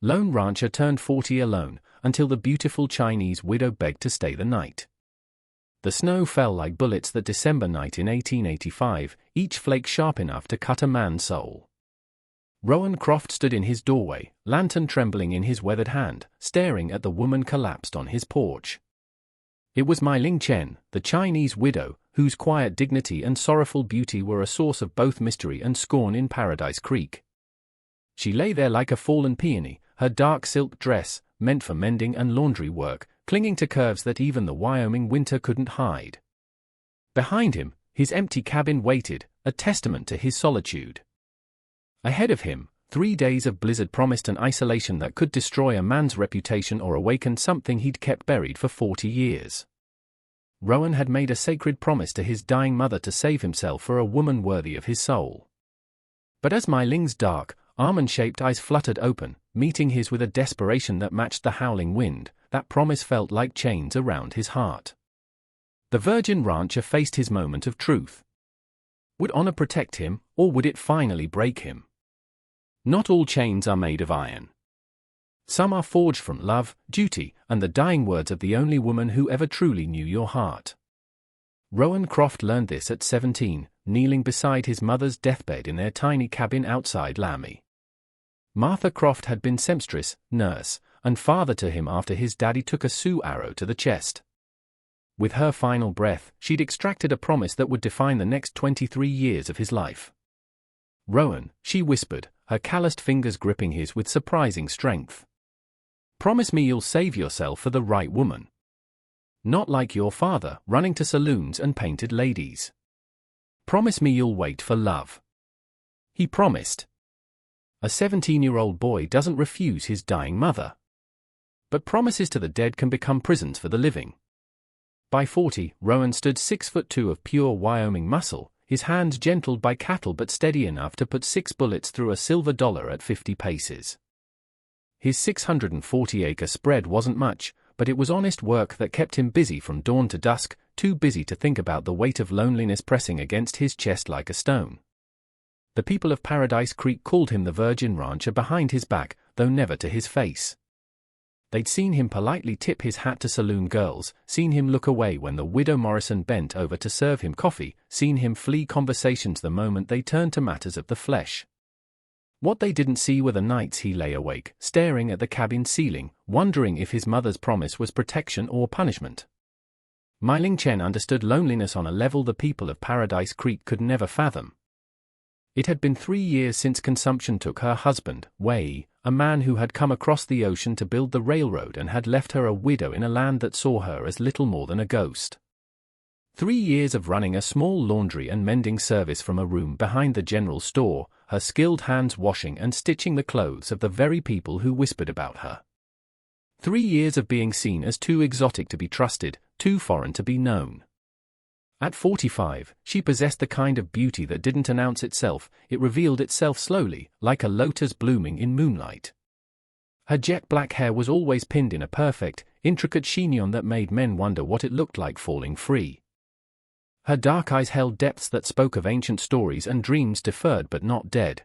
lone rancher turned 40 alone, until the beautiful Chinese widow begged to stay the night. The snow fell like bullets that December night in 1885, each flake sharp enough to cut a man's soul. Rowan Croft stood in his doorway, lantern trembling in his weathered hand, staring at the woman collapsed on his porch. It was Mai Ling Chen, the Chinese widow, whose quiet dignity and sorrowful beauty were a source of both mystery and scorn in Paradise Creek. She lay there like a fallen peony, her dark silk dress, meant for mending and laundry work, clinging to curves that even the Wyoming winter couldn't hide. Behind him, his empty cabin waited, a testament to his solitude. Ahead of him, 3 days of blizzard promised an isolation that could destroy a man's reputation or awaken something he'd kept buried for 40 years. Rowan had made a sacred promise to his dying mother to save himself for a woman worthy of his soul. But as Mai Ling's dark, almond-shaped eyes fluttered open, meeting his with a desperation that matched the howling wind, that promise felt like chains around his heart. The virgin rancher faced his moment of truth. Would honor protect him, or would it finally break him? Not all chains are made of iron. Some are forged from love, duty, and the dying words of the only woman who ever truly knew your heart. Rowan Croft learned this at 17, kneeling beside his mother's deathbed in their tiny cabin outside Laramie. Martha Croft had been seamstress, nurse, and father to him after his daddy took a Sioux arrow to the chest. With her final breath, she'd extracted a promise that would define the next 23 years of his life. Rowan, she whispered, her calloused fingers gripping his with surprising strength. Promise me you'll save yourself for the right woman. Not like your father, running to saloons and painted ladies. Promise me you'll wait for love. He promised. A 17-year-old boy doesn't refuse his dying mother. But promises to the dead can become prisons for the living. By 40, Rowan stood 6'2" of pure Wyoming muscle, his hands gentled by cattle but steady enough to put 6 bullets through a silver dollar at 50 paces. His 640-acre spread wasn't much, but it was honest work that kept him busy from dawn to dusk, too busy to think about the weight of loneliness pressing against his chest like a stone. The people of Paradise Creek called him the Virgin Rancher behind his back, though never to his face. They'd seen him politely tip his hat to saloon girls, seen him look away when the widow Morrison bent over to serve him coffee, seen him flee conversations the moment they turned to matters of the flesh. What they didn't see were the nights he lay awake, staring at the cabin ceiling, wondering if his mother's promise was protection or punishment. Mai Ling Chen understood loneliness on a level the people of Paradise Creek could never fathom. It had been 3 years since consumption took her husband, Wei, a man who had come across the ocean to build the railroad and had left her a widow in a land that saw her as little more than a ghost. 3 years of running a small laundry and mending service from a room behind the general store, her skilled hands washing and stitching the clothes of the very people who whispered about her. 3 years of being seen as too exotic to be trusted, too foreign to be known. At 45, she possessed the kind of beauty that didn't announce itself, it revealed itself slowly, like a lotus blooming in moonlight. Her jet black hair was always pinned in a perfect, intricate chignon that made men wonder what it looked like falling free. Her dark eyes held depths that spoke of ancient stories and dreams deferred but not dead.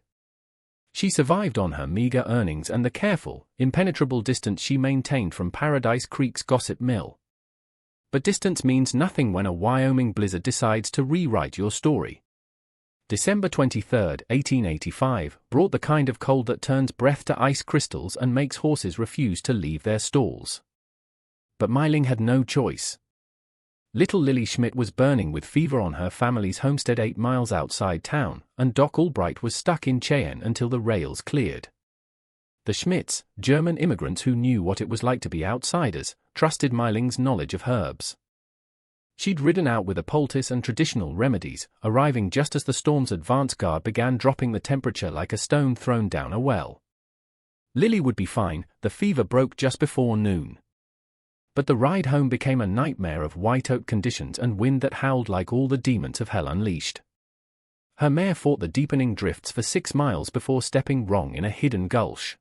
She survived on her meager earnings and the careful, impenetrable distance she maintained from Paradise Creek's gossip mill. But distance means nothing when a Wyoming blizzard decides to rewrite your story. December 23, 1885, brought the kind of cold that turns breath to ice crystals and makes horses refuse to leave their stalls. But Mai Ling had no choice. Little Lily Schmidt was burning with fever on her family's homestead 8 miles outside town, and Doc Albright was stuck in Cheyenne until the rails cleared. The Schmidts, German immigrants who knew what it was like to be outsiders, trusted Mai Ling's knowledge of herbs. She'd ridden out with a poultice and traditional remedies, arriving just as the storm's advance guard began dropping the temperature like a stone thrown down a well. Lily would be fine, the fever broke just before noon. But the ride home became a nightmare of white oat conditions and wind that howled like all the demons of hell unleashed. Her mare fought the deepening drifts for 6 miles before stepping wrong in a hidden gulch.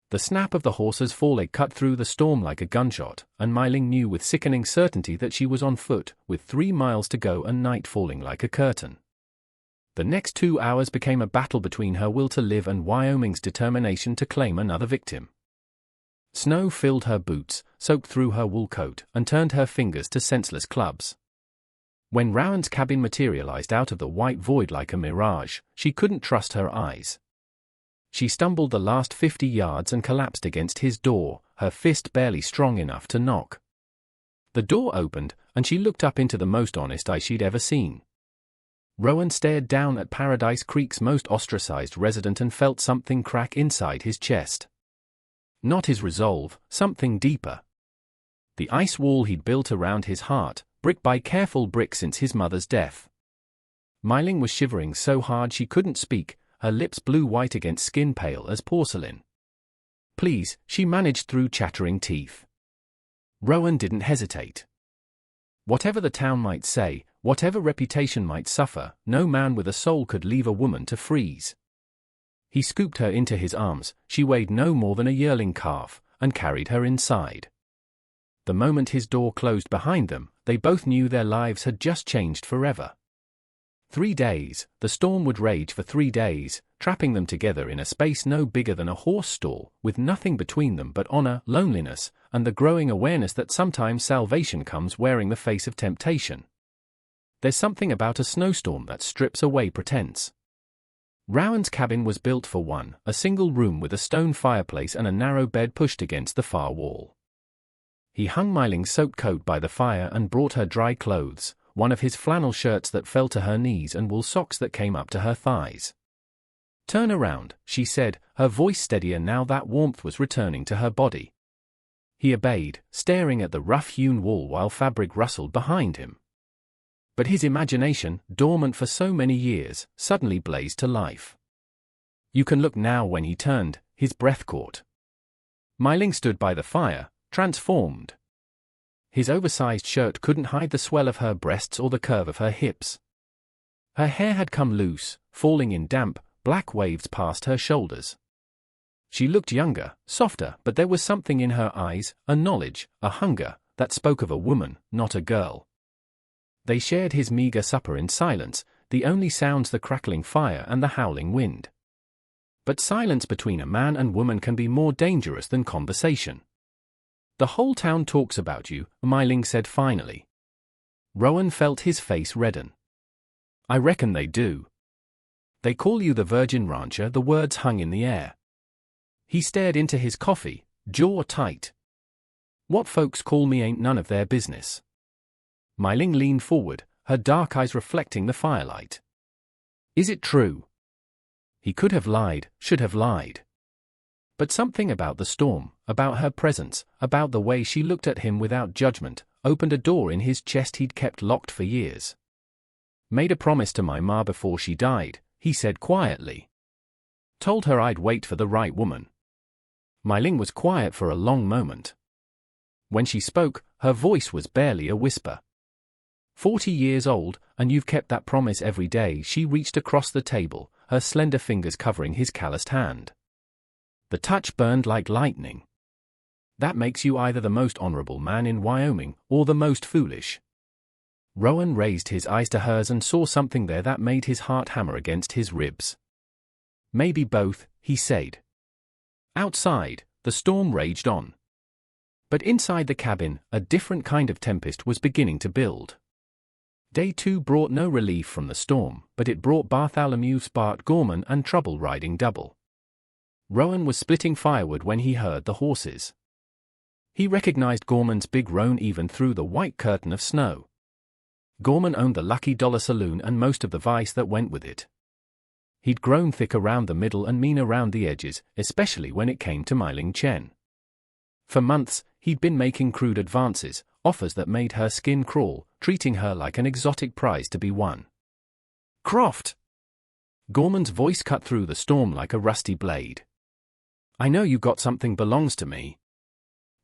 The snap of the horse's foreleg cut through the storm like a gunshot, and Mai Ling knew with sickening certainty that she was on foot, with 3 miles to go and night falling like a curtain. The next 2 hours became a battle between her will to live and Wyoming's determination to claim another victim. Snow filled her boots, soaked through her wool coat, and turned her fingers to senseless clubs. When Rowan's cabin materialized out of the white void like a mirage, she couldn't trust her eyes. She stumbled the last 50 yards and collapsed against his door, her fist barely strong enough to knock. The door opened, and she looked up into the most honest eye she'd ever seen. Rowan stared down at Paradise Creek's most ostracized resident and felt something crack inside his chest. Not his resolve, something deeper. The ice wall he'd built around his heart, brick by careful brick since his mother's death. Myling was shivering so hard she couldn't speak, her lips blue-white against skin pale as porcelain. "Please," she managed through chattering teeth. Rowan didn't hesitate. Whatever the town might say, whatever reputation might suffer, no man with a soul could leave a woman to freeze. He scooped her into his arms, she weighed no more than a yearling calf, and carried her inside. The moment his door closed behind them, they both knew their lives had just changed forever. 3 days, the storm would rage for 3 days, trapping them together in a space no bigger than a horse stall, with nothing between them but honor, loneliness, and the growing awareness that sometimes salvation comes wearing the face of temptation. There's something about a snowstorm that strips away pretense. Rowan's cabin was built for one, a single room with a stone fireplace and a narrow bed pushed against the far wall. He hung Myling's soaked coat by the fire and brought her dry clothes, one of his flannel shirts that fell to her knees and wool socks that came up to her thighs. "Turn around," she said, her voice steadier now that warmth was returning to her body. He obeyed, staring at the rough-hewn wall while fabric rustled behind him. But his imagination, dormant for so many years, suddenly blazed to life. "You can look now." When he turned, his breath caught. Myling stood by the fire, transformed. His oversized shirt couldn't hide the swell of her breasts or the curve of her hips. Her hair had come loose, falling in damp, black waves past her shoulders. She looked younger, softer, but there was something in her eyes, a knowledge, a hunger, that spoke of a woman, not a girl. They shared his meager supper in silence, the only sounds the crackling fire and the howling wind. But silence between a man and woman can be more dangerous than conversation. "The whole town talks about you," Myling said finally. Rowan felt his face redden. "I reckon they do. They call you the Virgin Rancher." The words hung in the air. He stared into his coffee, jaw tight. "What folks call me ain't none of their business." Myling leaned forward, her dark eyes reflecting the firelight. "Is it true?" He could have lied, should have lied. But something about the storm, about her presence, about the way she looked at him without judgment, opened a door in his chest he'd kept locked for years. "Made a promise to my ma before she died," he said quietly. "Told her I'd wait for the right woman." Myling was quiet for a long moment. When she spoke, her voice was barely a whisper. 40 years old, and you've kept that promise every day." She reached across the table, her slender fingers covering his calloused hand. The touch burned like lightning. "That makes you either the most honorable man in Wyoming, or the most foolish." Rowan raised his eyes to hers and saw something there that made his heart hammer against his ribs. "Maybe both," he said. Outside, the storm raged on. But inside the cabin, a different kind of tempest was beginning to build. Day 2 brought no relief from the storm, but it brought Bartholomew's Bart Gorman and trouble riding double. Rowan was splitting firewood when he heard the horses. He recognized Gorman's big roan even through the white curtain of snow. Gorman owned the Lucky Dollar Saloon and most of the vice that went with it. He'd grown thick around the middle and mean around the edges, especially when it came to Myling Chen. For months, he'd been making crude advances, offers that made her skin crawl, treating her like an exotic prize to be won. "Croft!" Gorman's voice cut through the storm like a rusty blade. "I know you got something belongs to me."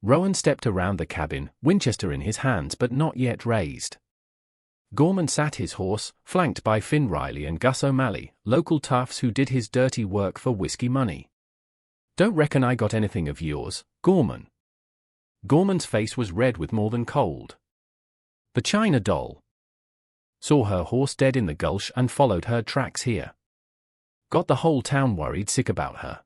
Rowan stepped around the cabin, Winchester in his hands but not yet raised. Gorman sat his horse, flanked by Finn Riley and Gus O'Malley, local toughs who did his dirty work for whiskey money. "Don't reckon I got anything of yours, Gorman." Gorman's face was red with more than cold. "The China doll." saw her horse dead in the gulch and followed her tracks here. Got the whole town worried sick about her.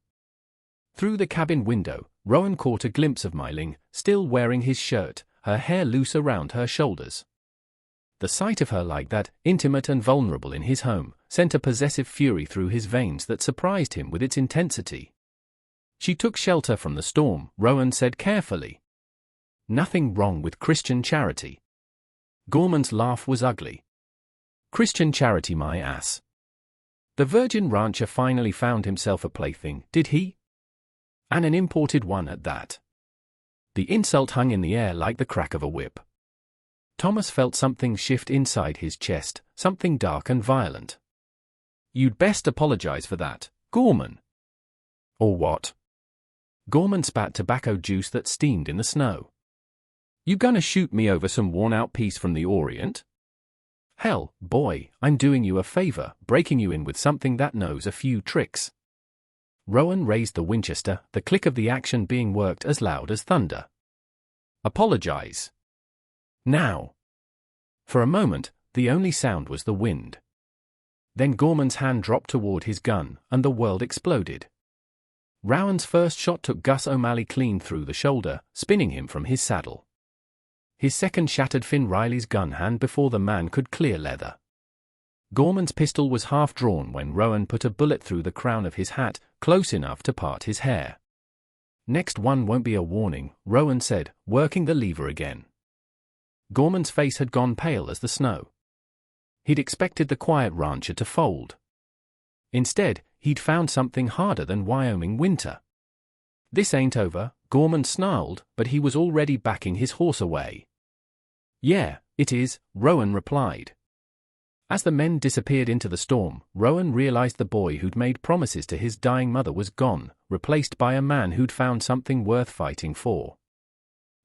Through the cabin window, Rowan caught a glimpse of Meiling, still wearing his shirt, her hair loose around her shoulders. The sight of her like that, intimate and vulnerable in his home, sent a possessive fury through his veins that surprised him with its intensity. She took shelter from the storm, Rowan said carefully. Nothing wrong with Christian charity. Gorman's laugh was ugly. Christian charity, my ass. The virgin rancher finally found himself a plaything, did he? And an imported one at that. The insult hung in the air like the crack of a whip. Thomas felt something shift inside his chest, something dark and violent. You'd best apologize for that, Gorman. Or what? Gorman spat tobacco juice that steamed in the snow. You gonna shoot me over some worn-out piece from the Orient? Hell, boy, I'm doing you a favor, breaking you in with something that knows a few tricks. Rowan raised the Winchester, the click of the action being worked as loud as thunder. Apologize. Now. For a moment, the only sound was the wind. Then Gorman's hand dropped toward his gun, and the world exploded. Rowan's first shot took Gus O'Malley clean through the shoulder, spinning him from his saddle. His second shattered Finn Riley's gun hand before the man could clear leather. Gorman's pistol was half drawn when Rowan put a bullet through the crown of his hat, close enough to part his hair. Next one won't be a warning, Rowan said, working the lever again. Gorman's face had gone pale as the snow. He'd expected the quiet rancher to fold. Instead, he'd found something harder than Wyoming winter. This ain't over, Gorman snarled, but he was already backing his horse away. Yeah, it is, Rowan replied. As the men disappeared into the storm, Rowan realized the boy who'd made promises to his dying mother was gone, replaced by a man who'd found something worth fighting for.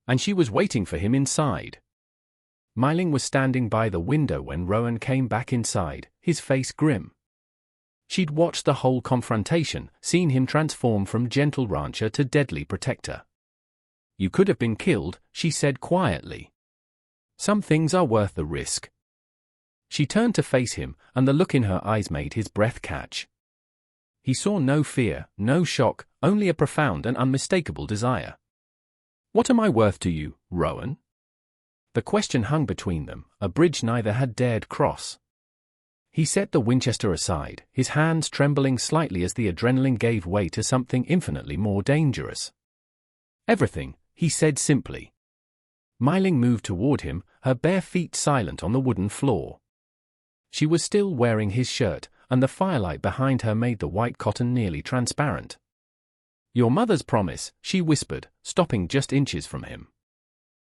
And she was waiting for him inside. Meiling was standing by the window when Rowan came back inside, his face grim. She'd watched the whole confrontation, seen him transform from gentle rancher to deadly protector. You could have been killed, she said quietly. Some things are worth the risk. She turned to face him, and the look in her eyes made his breath catch. He saw no fear, no shock, only a profound and unmistakable desire. What am I worth to you, Rowan? The question hung between them, a bridge neither had dared cross. He set the Winchester aside, his hands trembling slightly as the adrenaline gave way to something infinitely more dangerous. Everything, he said simply. Meiling moved toward him, her bare feet silent on the wooden floor. She was still wearing his shirt, and the firelight behind her made the white cotton nearly transparent. Your mother's promise, she whispered, stopping just inches from him.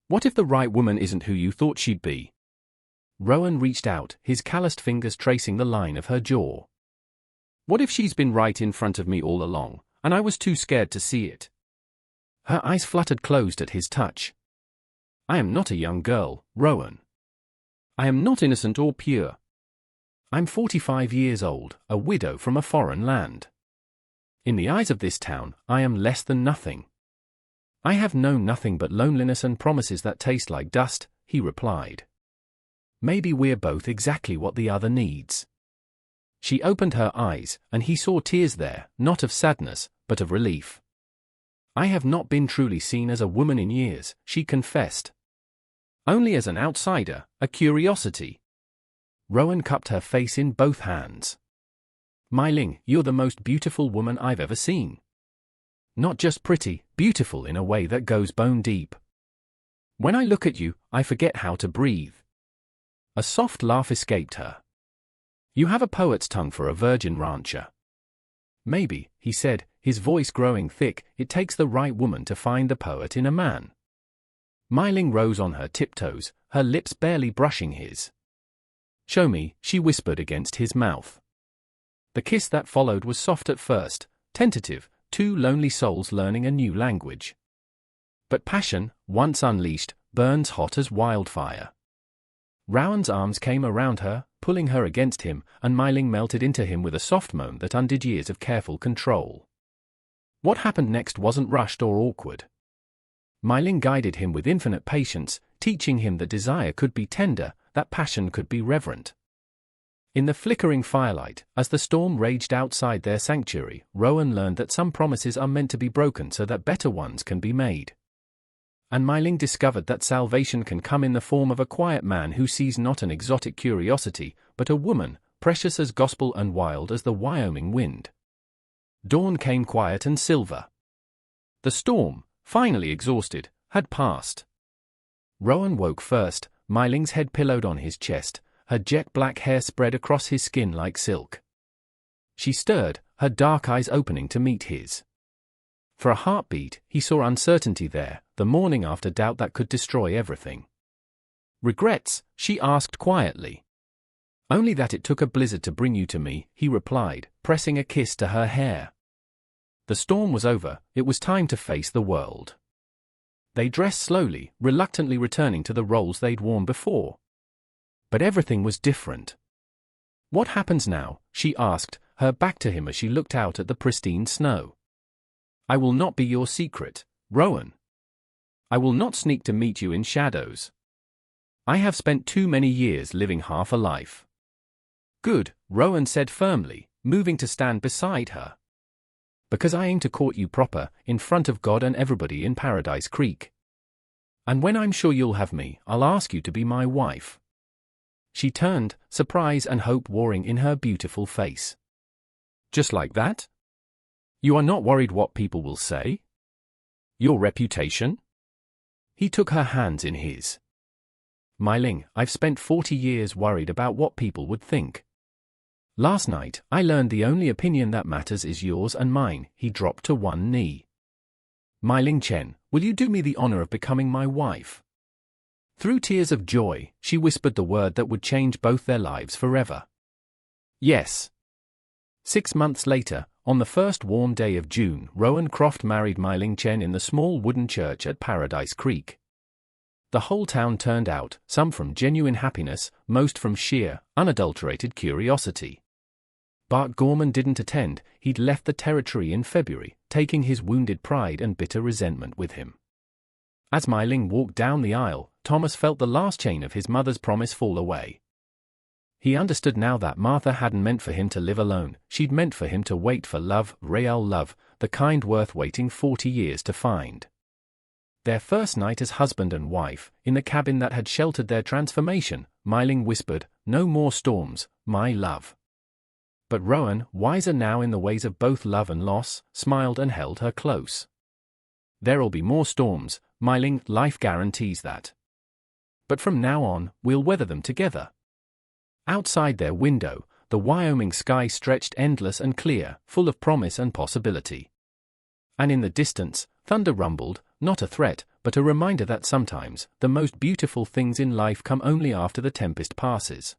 What if the right woman isn't who you thought she'd be? Rowan reached out, his calloused fingers tracing the line of her jaw. What if she's been right in front of me all along, and I was too scared to see it? Her eyes fluttered closed at his touch. I am not a young girl, Rowan. I am not innocent or pure. I'm 45 years old, a widow from a foreign land. In the eyes of this town, I am less than nothing. I have known nothing but loneliness and promises that taste like dust, he replied. Maybe we're both exactly what the other needs. She opened her eyes, and he saw tears there, not of sadness, but of relief. I have not been truly seen as a woman in years, she confessed. Only as an outsider, a curiosity. Rowan cupped her face in both hands. Meiling, you're the most beautiful woman I've ever seen. Not just pretty, beautiful in a way that goes bone deep. When I look at you, I forget how to breathe. A soft laugh escaped her. You have a poet's tongue for a virgin rancher. Maybe, he said, his voice growing thick, it takes the right woman to find the poet in a man. Meiling rose on her tiptoes, her lips barely brushing his. Show me, she whispered against his mouth. The kiss that followed was soft at first, tentative, two lonely souls learning a new language. But passion, once unleashed, burns hot as wildfire. Rowan's arms came around her, pulling her against him, and Meiling melted into him with a soft moan that undid years of careful control. What happened next wasn't rushed or awkward. Meiling guided him with infinite patience, teaching him that desire could be tender, that passion could be reverent. In the flickering firelight, as the storm raged outside their sanctuary, Rowan learned that some promises are meant to be broken so that better ones can be made. And Myling discovered that salvation can come in the form of a quiet man who sees not an exotic curiosity, but a woman, precious as gospel and wild as the Wyoming wind. Dawn came quiet and silver. The storm, finally exhausted, had passed. Rowan woke first, Myling's head pillowed on his chest, her jet-black hair spread across his skin like silk. She stirred, her dark eyes opening to meet his. For a heartbeat, he saw uncertainty there, the morning after doubt that could destroy everything. "Regrets?" she asked quietly. "Only that it took a blizzard to bring you to me," he replied, pressing a kiss to her hair. The storm was over, it was time to face the world. They dressed slowly, reluctantly returning to the roles they'd worn before. But everything was different. "What happens now?" she asked, her back to him as she looked out at the pristine snow. "I will not be your secret, Rowan. I will not sneak to meet you in shadows. I have spent too many years living half a life." "Good," Rowan said firmly, moving to stand beside her. "Because I aim to court you proper, in front of God and everybody in Paradise Creek. And when I'm sure you'll have me, I'll ask you to be my wife." She turned, surprise and hope warring in her beautiful face. "Just like that? You are not worried what people will say? Your reputation?" He took her hands in his. "Myling, I've spent 40 years worried about what people would think. Last night, I learned the only opinion that matters is yours and mine." He dropped to one knee. "Myling Chen, will you do me the honor of becoming my wife?" Through tears of joy, she whispered the word that would change both their lives forever. "Yes." 6 months later, on the first warm day of June, Rowan Croft married Myling Chen in the small wooden church at Paradise Creek. The whole town turned out, some from genuine happiness, most from sheer, unadulterated curiosity. Bart Gorman didn't attend, he'd left the territory in February, taking his wounded pride and bitter resentment with him. As Myling walked down the aisle, Thomas felt the last chain of his mother's promise fall away. He understood now that Martha hadn't meant for him to live alone, she'd meant for him to wait for love, real love, the kind worth waiting 40 years to find. Their first night as husband and wife, in the cabin that had sheltered their transformation, Myling whispered, "No more storms, my love." But Rowan, wiser now in the ways of both love and loss, smiled and held her close. "There'll be more storms, Myling, life guarantees that. But from now on, we'll weather them together." Outside their window, the Wyoming sky stretched endless and clear, full of promise and possibility. And in the distance, thunder rumbled, not a threat, but a reminder that sometimes, the most beautiful things in life come only after the tempest passes.